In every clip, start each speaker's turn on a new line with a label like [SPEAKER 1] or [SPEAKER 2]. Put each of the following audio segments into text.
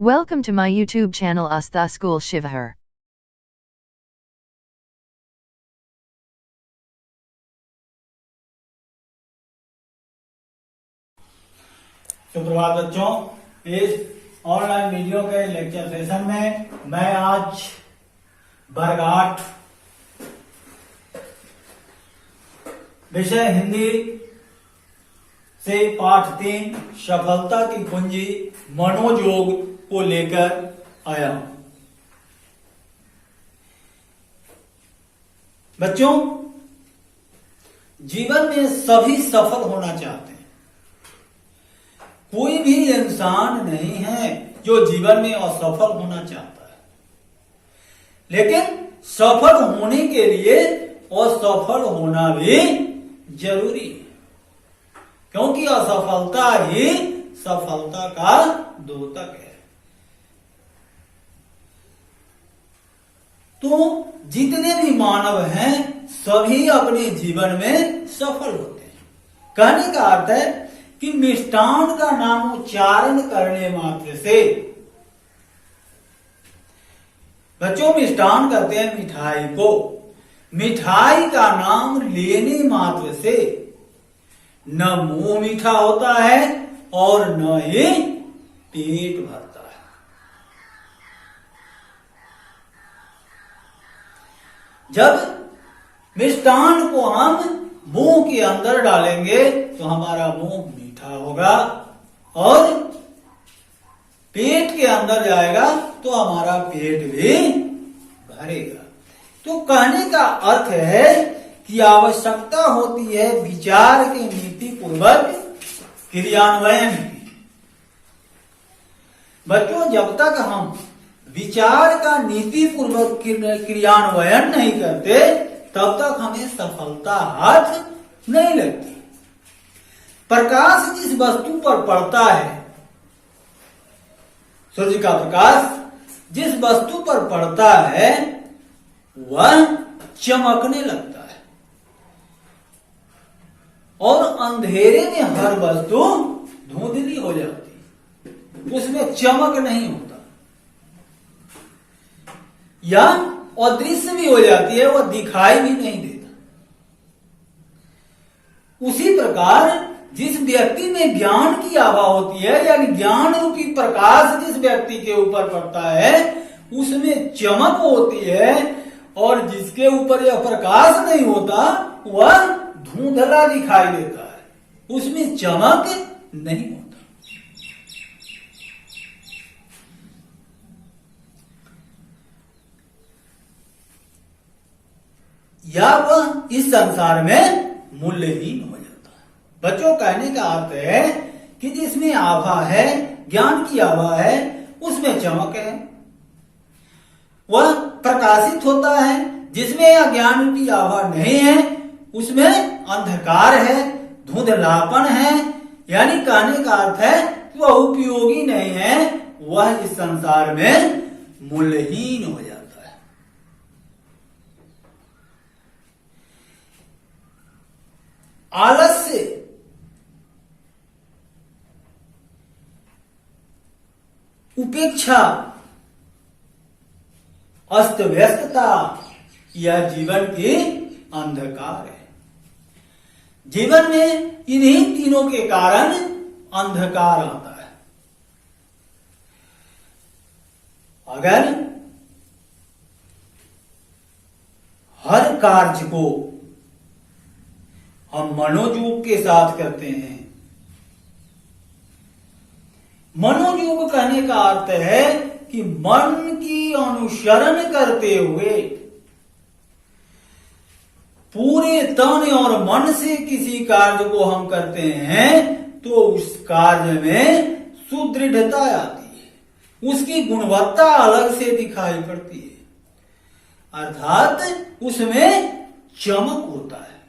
[SPEAKER 1] Welcome to my YouTube channel Astha School Shivahar.
[SPEAKER 2] सुप्रभात बच्चों, इस ऑनलाइन वीडियो के लेक्चर सेशन में मैं आज वर्ग 8 विषय हिंदी से पाठ 3 सफलता की कुंजी मनोयोग को लेकर आया हूं। बच्चों, जीवन में सभी सफल होना चाहते हैं। कोई भी इंसान नहीं है जो जीवन में असफल होना चाहता है, लेकिन सफल होने के लिए असफल होना भी जरूरी है, क्योंकि असफलता ही सफलता का द्योतक है। तो जितने भी मानव हैं सभी अपने जीवन में सफल होते हैं। कहने का अर्थ है कि मिष्टान का नाम उच्चारण करने मात्र से, बच्चों मिष्टान कहते हैं मिठाई को, मिठाई का नाम लेने मात्र से न मुंह मीठा होता है और न ही पेट भरता है। जब मिष्टान को हम मुंह के अंदर डालेंगे तो हमारा मुंह मीठा होगा और पेट के अंदर जाएगा तो हमारा पेट भी भरेगा। तो कहने का अर्थ है कि आवश्यकता होती है विचार के नीति पूर्वक क्रियान्वयन की। बच्चों, जब तक हम विचार का नीति पूर्वक क्रियान्वयन नहीं करते तब तक हमें सफलता हाथ नहीं लगती। प्रकाश जिस वस्तु पर पड़ता है, सूर्य का प्रकाश जिस वस्तु पर पड़ता है वह चमकने लगता है, और अंधेरे में हर वस्तु धुंधली हो जाती, उसमें चमक नहीं होता या अदृश्य भी हो जाती है, वह दिखाई भी नहीं देता। उसी प्रकार जिस व्यक्ति में ज्ञान की आभा होती है, यानी ज्ञान रूपी प्रकाश जिस व्यक्ति के ऊपर पड़ता है उसमें चमक होती है, और जिसके ऊपर यह प्रकाश नहीं होता वह धुंधला दिखाई देता है, उसमें चमक नहीं होता। या वह इस संसार में मूल्यहीन हो जाता है। बच्चों, कहने का अर्थ है कि जिसमें आभा है, ज्ञान की आभा है, उसमें चमक है, वह प्रकाशित होता है। जिसमें यह ज्ञान की आभा नहीं है उसमें अंधकार है, धुंधलापन है, यानी कहने का अर्थ है कि वह उपयोगी नहीं है, वह इस संसार में मूल्यहीन हो जाता है। आलस्य, उपेक्षा, अस्त व्यस्तता यह जीवन की अंधकार है। जीवन में इन्हीं तीनों के कारण अंधकार आता है। अगर हर कार्य को हम मनोयोग के साथ करते हैं, मनोयोग कहने का अर्थ है कि मन की अनुसरण करते हुए पूरे तन और मन से किसी कार्य को हम करते हैं तो उस कार्य में सुदृढ़ता आती है, उसकी गुणवत्ता अलग से दिखाई पड़ती है, अर्थात उसमें चमक होता है।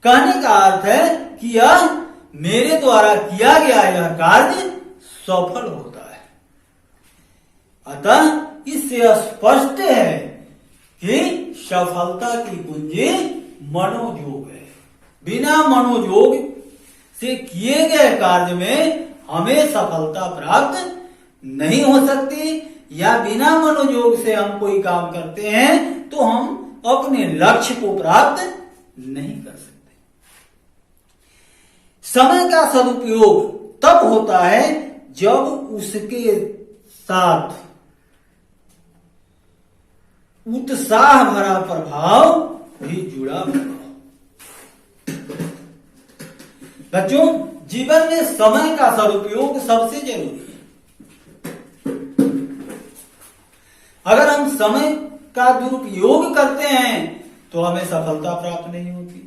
[SPEAKER 2] कहने का अर्थ है कि यह मेरे द्वारा किया गया यह कार्य सफल होता है। अतः इससे स्पष्ट है कि सफलता की कुंजी मनोयोग है। बिना मनोयोग से किए गए कार्य में हमें सफलता प्राप्त नहीं हो सकती, या बिना मनोयोग से हम कोई काम करते हैं तो हम अपने लक्ष्य को प्राप्त नहीं कर सकते। समय का सदुपयोग तब होता है जब उसके साथ उत्साह भरा प्रभाव भी जुड़ा हुआ। बच्चों, जीवन में समय का सदुपयोग सबसे जरूरी है। अगर हम समय का दुरुपयोग करते हैं तो हमें सफलता प्राप्त नहीं होती,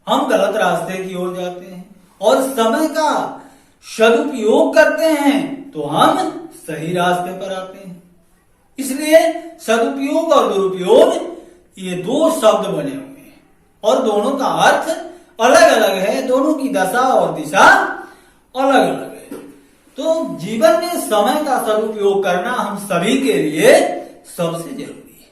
[SPEAKER 2] हम गलत रास्ते की ओर जाते हैं, और समय का सदुपयोग करते हैं तो हम सही रास्ते पर आते हैं। इसलिए सदुपयोग और दुरुपयोग ये दो शब्द बने हुए हैं और दोनों का अर्थ अलग अलग है, दोनों की दशा और दिशा अलग अलग है। तो जीवन में समय का सदुपयोग करना हम सभी के लिए सबसे जरूरी है।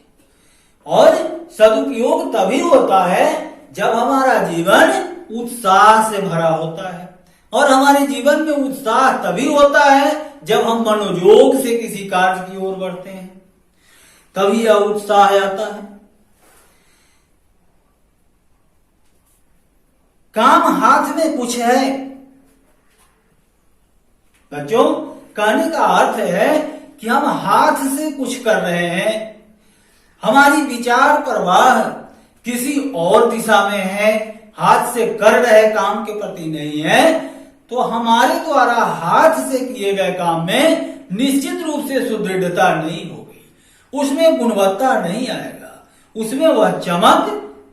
[SPEAKER 2] और सदुपयोग तभी होता है जब हमारा जीवन उत्साह से भरा होता है, और हमारे जीवन में उत्साह तभी होता है जब हम मनोयोग से किसी कार्य की ओर बढ़ते हैं, तभी यह उत्साह आता है। काम हाथ में कुछ है। बच्चों, कहने का अर्थ है कि हम हाथ से कुछ कर रहे हैं, हमारी विचार प्रवाह किसी और दिशा में है, हाथ से कर रहे काम के प्रति नहीं है, तो हमारे द्वारा हाथ से किए गए काम में निश्चित रूप से सुदृढ़ता नहीं होगी, उसमें गुणवत्ता नहीं आएगा, उसमें वह चमक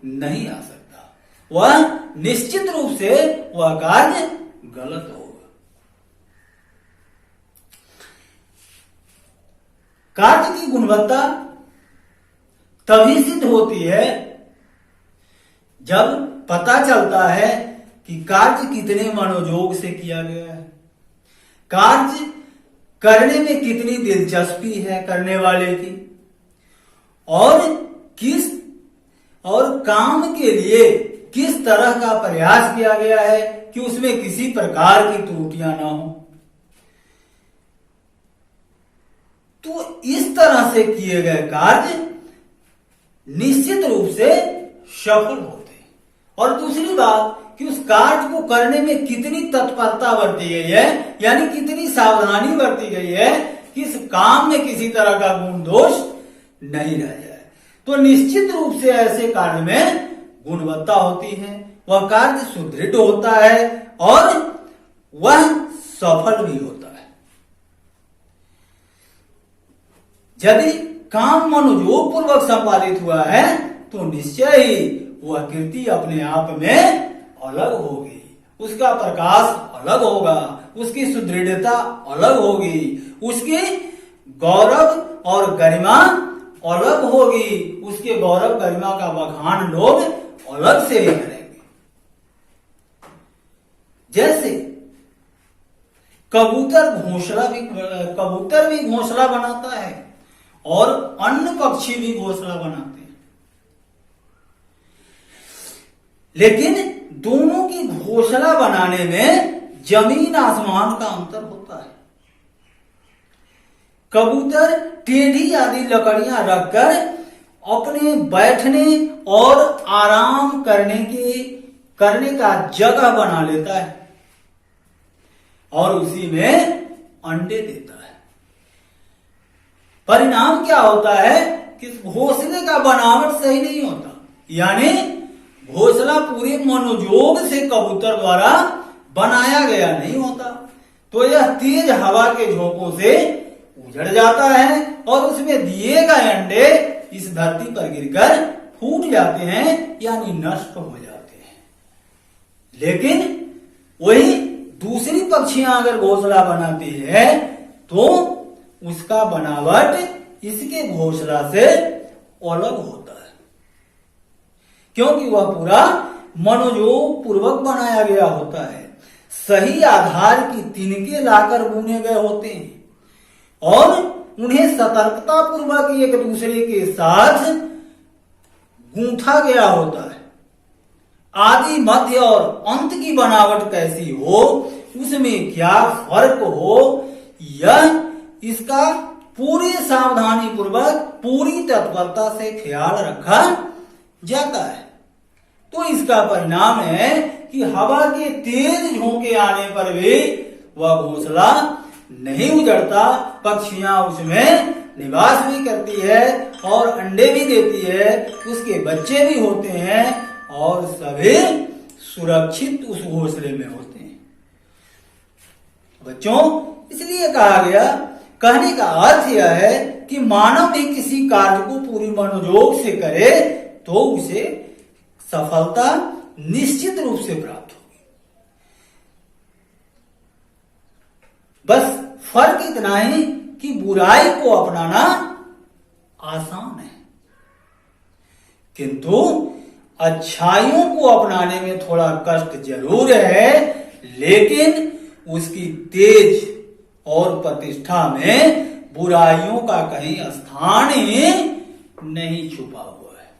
[SPEAKER 2] नहीं आ सकता, वह निश्चित रूप से वह कार्य गलत होगा। कार्य की गुणवत्ता तभी सिद्ध होती है जब पता चलता है कि कार्य कितने मनोयोग से किया गया है, कार्य करने में कितनी दिलचस्पी है करने वाले की, और काम के लिए किस तरह का प्रयास किया गया है कि उसमें किसी प्रकार की त्रुटियां ना हो। तो इस तरह से किए गए कार्य निश्चित रूप से सफल होते हैं। और दूसरी बात कि उस कार्य को करने में कितनी तत्परता बरती गई है, यानी कितनी सावधानी बरती गई है कि इस काम में किसी तरह का गुण दोष नहीं रह जाए, तो निश्चित रूप से ऐसे कार्य में गुणवत्ता होती है, वह कार्य सुदृढ़ होता है और वह सफल भी होता है। यदि काम मनोयोग पूर्वक संपादित हुआ है तो निश्चय ही वह कृति अपने आप में अलग होगी, उसका प्रकाश अलग होगा, उसकी सुदृढ़ता अलग होगी, उसकी गौरव और गरिमा अलग होगी, उसके गौरव गरिमा का बखान लोग अलग से ही करेंगे। जैसे कबूतर भी घोंसला बनाता है और अन्य पक्षी भी घोंसला बनाते हैं, लेकिन दोनों की घोंसला बनाने में जमीन आसमान का अंतर होता है। कबूतर टेढ़ी आदि लकड़ियां रखकर अपने बैठने और आराम करने का जगह बना लेता है और उसी में अंडे देता है। परिणाम क्या होता है कि घोंसले का बनावट सही नहीं होता, यानी घोंसला पूरे मनोयोग से कबूतर द्वारा बनाया गया नहीं होता, तो यह तेज हवा के झोंकों से उजड़ जाता है और उसमें दिए गए अंडे इस धरती पर गिरकर फूट जाते हैं, यानी नष्ट हो जाते हैं। लेकिन वही दूसरी पक्षियां अगर घोंसला बनाती है तो उसका बनावट इसके घोंसला से अलग होता है, क्योंकि वह पूरा मनोयोग पूर्वक बनाया गया होता है, सही आधार की तिनके लाकर बुने गए होते हैं और उन्हें सतर्कता पूर्वक एक दूसरे के साथ गूंथा गया होता है। आदि मध्य और अंत की बनावट कैसी हो, उसमें क्या फर्क हो, यह इसका पूरी सावधानी पूर्वक पूरी तत्परता से ख्याल रखा जाता है। तो इसका परिणाम है कि हवा के तेज झोंके आने पर भी वह घोंसला नहीं उजड़ता, पक्षियां उसमें निवास भी करती है और अंडे भी देती है, उसके बच्चे भी होते हैं और सभी सुरक्षित उस घोंसले में होते हैं। बच्चों, इसलिए कहा गया, कहने का अर्थ यह है कि मानव भी किसी कार्य को पूरी मनोयोग से करे तो उसे सफलता निश्चित रूप से प्राप्त होगी। बस फर्क इतना ही कि बुराई को अपनाना आसान है, किंतु अच्छाइयों को अपनाने में थोड़ा कष्ट जरूर है, लेकिन उसकी तेज और प्रतिष्ठा में बुराइयों का कहीं स्थान ही नहीं छुपा हुआ है।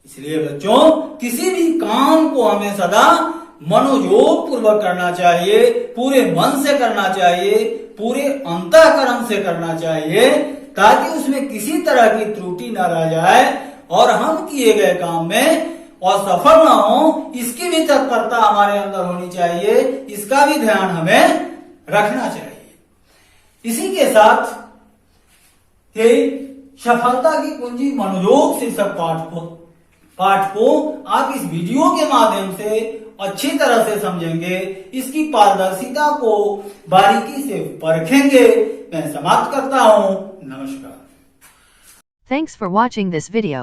[SPEAKER 2] इसलिए बच्चों, किसी भी काम को हमें सदा मनोयोग पूर्वक करना चाहिए, पूरे मन से करना चाहिए, पूरे अंतःकरण से करना चाहिए, ताकि उसमें किसी तरह की त्रुटि न रह जाए और हम किए गए काम में असफल ना हो, इसकी भी तत्परता हमारे अंदर होनी चाहिए, इसका भी ध्यान हमें रखना चाहिए। इसी के साथ ये सफलता की कुंजी मनोयोग शीर्षक पाठ को आप इस वीडियो के माध्यम से अच्छी तरह से समझेंगे, इसकी पारदर्शिता को बारीकी से परखेंगे। मैं समाप्त करता हूं। नमस्कार।
[SPEAKER 1] Thanks for watching this video.